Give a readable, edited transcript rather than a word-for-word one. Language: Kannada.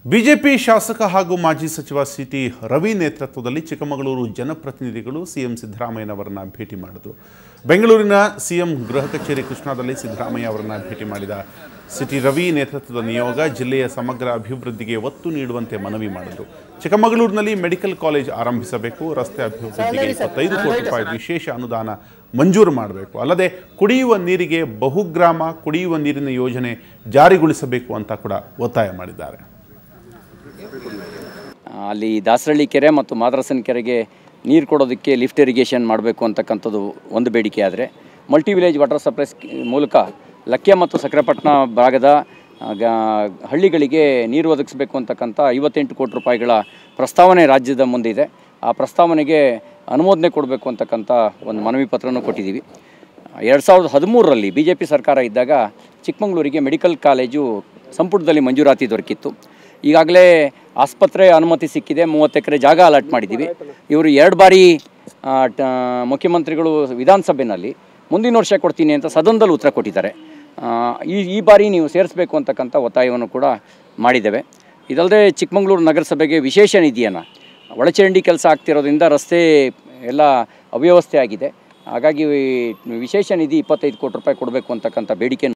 ಬಿಜೆಪಿ ಶಾಸಕ ಹಾಗೂ ಮಾಜಿ ಸಚಿವ ಸಿಟಿ ರವಿ ನೇತೃತ್ವದಲ್ಲಿ ಚಿಕ್ಕಮಗಳೂರು ಜನಪ್ರತಿನಿಧಿಗಳು ಸಿಎಂ ಸಿದ್ದರಾಮಯ್ಯನವರನ್ನ ಭೇಟಿ ಮಾಡಿದರು. ಬೆಂಗಳೂರಿನ ಸಿಎಂ ಗೃಹ ಕಚೇರಿ ಕೃಷ್ಣಾದಲ್ಲಿ ಸಿದ್ದರಾಮಯ್ಯ ಅವರನ್ನ ಭೇಟಿ ಮಾಡಿದ ಸಿಟಿ ರವಿ ನೇತೃತ್ವದ ನಿಯೋಗ ಜಿಲ್ಲೆಯ ಸಮಗ್ರ ಅಭಿವೃದ್ಧಿಗೆ ಒತ್ತು ನೀಡುವಂತೆ ಮನವಿ ಮಾಡಿದರು. ಚಿಕ್ಕಮಗಳೂರಿನಲ್ಲಿ ಮೆಡಿಕಲ್ ಕಾಲೇಜ್ ಆರಂಭಿಸಬೇಕು, ರಸ್ತೆ ಅಭಿವೃದ್ಧಿಗೆ 25 ಕೋಟಿ ರೂಪಾಯಿ ವಿಶೇಷ ಅನುದಾನ ಮಂಜೂರು ಮಾಡಬೇಕು, ಅಲ್ಲದೆ ಕುಡಿಯುವ ನೀರಿಗೆ ಬಹುಗ್ರಾಮ ಕುಡಿಯುವ ನೀರಿನ ಯೋಜನೆ ಜಾರಿಗೊಳಿಸಬೇಕು ಅಂತ ಕೂಡ ಒತ್ತಾಯ ಮಾಡಿದ್ದಾರೆ. ಅಲ್ಲಿ ದಾಸರಳ್ಳಿ ಕೆರೆ ಮತ್ತು ಮಾದ್ರಸನ್ ಕೆರೆಗೆ ನೀರು ಕೊಡೋದಕ್ಕೆ ಲಿಫ್ಟ್ ಇರಿಗೇಷನ್ ಮಾಡಬೇಕು ಅಂತಕ್ಕಂಥದ್ದು ಒಂದು ಬೇಡಿಕೆ. ಆದರೆ ಮಲ್ಟಿ ವಿಲೇಜ್ ವಾಟರ್ ಸಪ್ಲೈ ಮೂಲಕ ಲಕ್ಯ ಮತ್ತು ಸಕ್ರೆಪಟ್ಟಣ ಭಾಗದ ಹಳ್ಳಿಗಳಿಗೆ ನೀರು ಒದಗಿಸಬೇಕು ಅಂತಕ್ಕಂಥ 58 ಕೋಟಿ ರೂಪಾಯಿಗಳ ಪ್ರಸ್ತಾವನೆ ರಾಜ್ಯದ ಮುಂದಿದೆ. ಆ ಪ್ರಸ್ತಾವನೆಗೆ ಅನುಮೋದನೆ ಕೊಡಬೇಕು ಅಂತಕ್ಕಂಥ ಒಂದು ಮನವಿ ಪತ್ರನೂ ಕೊಟ್ಟಿದ್ದೀವಿ. 2013ರಲ್ಲಿ BJP ಸರ್ಕಾರ ಇದ್ದಾಗ ಚಿಕ್ಕಮಗಳೂರಿಗೆ ಮೆಡಿಕಲ್ ಕಾಲೇಜು ಸಂಪುಟದಲ್ಲಿ ಮಂಜೂರಾತಿ ದೊರಕಿತ್ತು. ಈಗಾಗಲೇ ಆಸ್ಪತ್ರೆ ಅನುಮತಿ ಸಿಕ್ಕಿದೆ, 30 ಎಕರೆ ಜಾಗ ಅಲಾಟ್ ಮಾಡಿದ್ದೀವಿ. ಇವರು 2 ಬಾರಿ ಮುಖ್ಯಮಂತ್ರಿಗಳು ವಿಧಾನಸಭೆಯಲ್ಲಿ ಮುಂದಿನ ವರ್ಷ ಕೊಡ್ತೀನಿ ಅಂತ ಸದನದಲ್ಲಿ ಉತ್ತರ ಕೊಟ್ಟಿದ್ದಾರೆ. ಈ ಬಾರಿ ನೀವು ಸೇರಿಸಬೇಕು ಅಂತಕ್ಕಂಥ ಒತ್ತಾಯವನ್ನು ಕೂಡ ಮಾಡಿದ್ದೇವೆ. ಇದಲ್ಲದೆ ಚಿಕ್ಕಮಗಳೂರು ನಗರಸಭೆಗೆ ವಿಶೇಷ ನಿಧಿಯನ್ನು ಒಳಚರಂಡಿ ಕೆಲಸ ಆಗ್ತಿರೋದ್ರಿಂದ ರಸ್ತೆ ಎಲ್ಲ ಅವ್ಯವಸ್ಥೆ ಆಗಿದೆ. ಹಾಗಾಗಿ ವಿಶೇಷ ನಿಧಿ 25 ಕೋಟಿ ರೂಪಾಯಿ ಕೊಡಬೇಕು ಅಂತಕ್ಕಂಥ ಬೇಡಿಕೆ